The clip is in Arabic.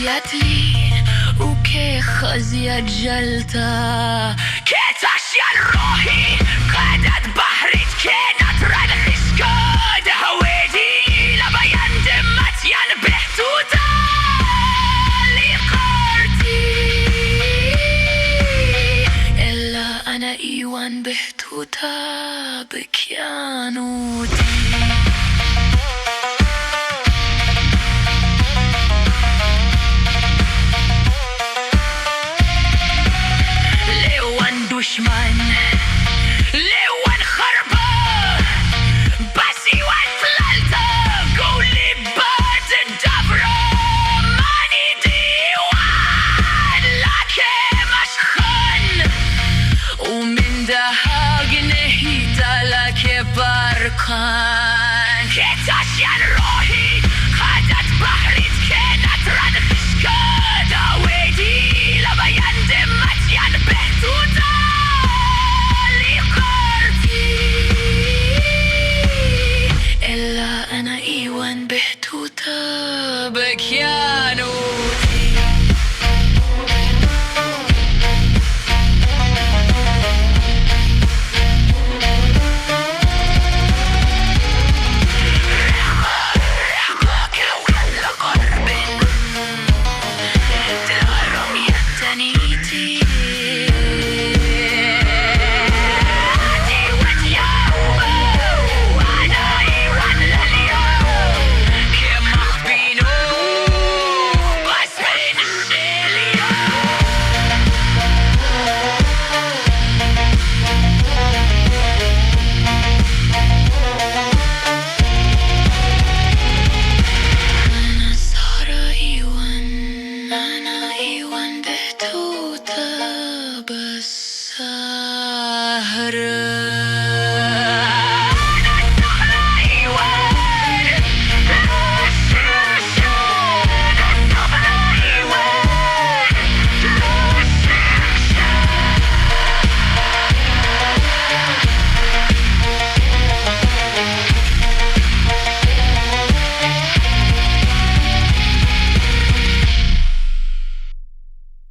لي وكخزيت جلتا كتاشيان روحي قادت بحرت كانت رادخ سكود هويدي لبيان دمتيان بحتوتا لقارتي إلا أنا إيوان بحتوتا بكيانوتي دشمن لوان خربة بس ايوان طلالتا قولي باد الدبرة ماني ديوان لكن مشخن ومن دها قنهيتا لك باركان كتاشيان روحي خدت بحريت كانت رادخ شكاد ويدي لبيان دمتيان بحتوتا إلا أنا إيوان بحتوتا بكيان